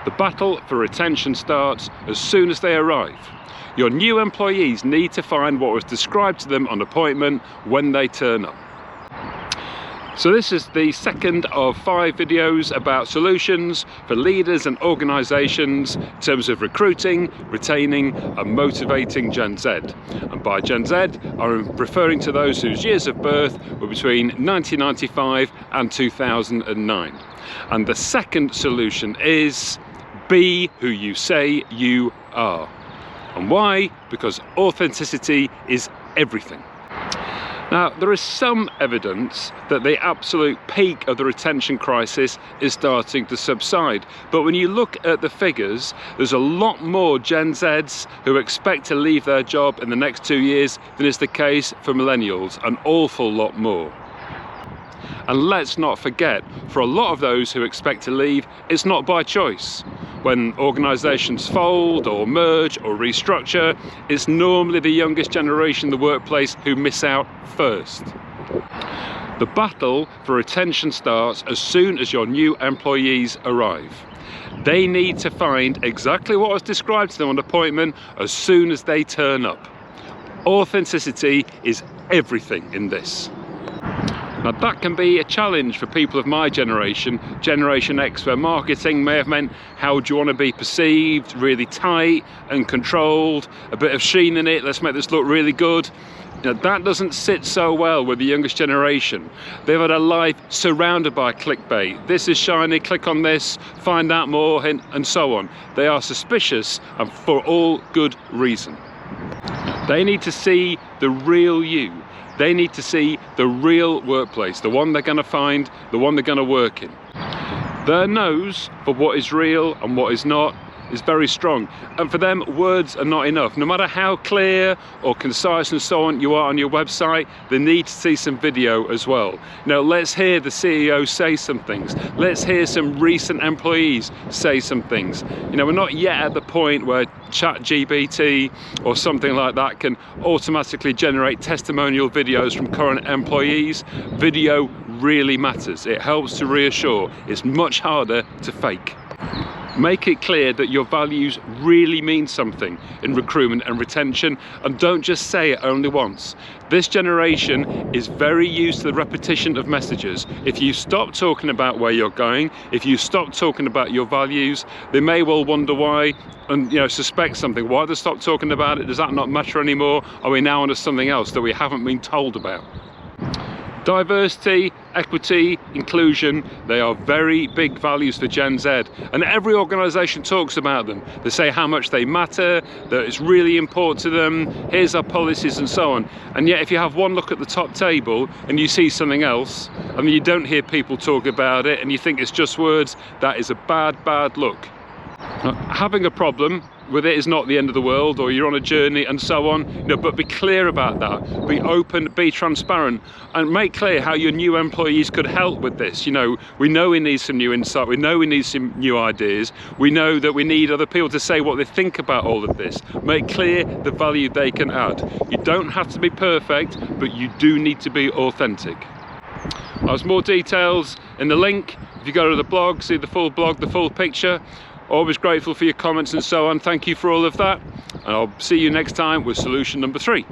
The battle for retention starts as soon as they arrive. Your new employees need to find what was described to them on appointment when they turn up. So this is the second of 5 videos about solutions for leaders and organisations in terms of recruiting, retaining and motivating Gen Z. And by Gen Z, I'm referring to those whose years of birth were between 1995 and 2009. And the second solution is be who you say you are. And why? Because authenticity is everything. Now, there is some evidence that the absolute peak of the retention crisis is starting to subside. But when you look at the figures, there's a lot more Gen Zs who expect to leave their job in the next 2 years than is the case for millennials, an awful lot more. And let's not forget, for a lot of those who expect to leave, it's not by choice. When organisations fold or merge or restructure, it's normally the youngest generation in the workplace who miss out first. The battle for retention starts as soon as your new employees arrive. They need to find exactly what was described to them on appointment as soon as they turn up. Authenticity is everything in this. Now that can be a challenge for people of my generation, Generation X, where marketing may have meant how do you want to be perceived, really tight and controlled, a bit of sheen in it, let's make this look really good. Now, that doesn't sit so well with the youngest generation. They've had a life surrounded by clickbait. This is shiny, click on this, find out more, and so on. They are suspicious, and for all good reason. They need to see the real you. They need to see the real workplace, the one they're going to find, the one they're going to work in. Their nose for what is real and what is not is very strong, and for them words are not enough. No matter how clear or concise and so on you are on your website, they need to see some video as well. Now let's hear the CEO say some things, let's hear some recent employees say some things. You know, we're not yet at the point where ChatGPT or something like that can automatically generate testimonial videos from current employees. Video really matters. It helps to reassure. It's much harder to fake. Make it clear that your values really mean something in recruitment and retention, and don't just say it only once. This generation is very used to the repetition of messages. If you stop talking about where you're going, if you stop talking about your values, they may well wonder why and suspect something. Why they stop talking about it? Does that not matter anymore? Are we now onto something else that we haven't been told about? Diversity, equity, inclusion, they are very big values for Gen Z, and every organisation talks about them. They say how much they matter, that it's really important to them, here's our policies and so on. And yet if you have one look at the top table and you see something else, and you don't hear people talk about it and you think it's just words, that is a bad look. Now, having a problem with it is not the end of the world, or you're on a journey and so on, but be clear about that, be open, be transparent, and make clear how your new employees could help with this. We know we need some new insight, we know we need some new ideas, we know that we need other people to say what they think about all of this. Make clear the value they can add. You don't have to be perfect, but you do need to be authentic. There's more details in the link. If you go to the blog, see the full blog, the full picture. Always grateful for your comments and so on. Thank you for all of that, and I'll see you next time with solution number 3.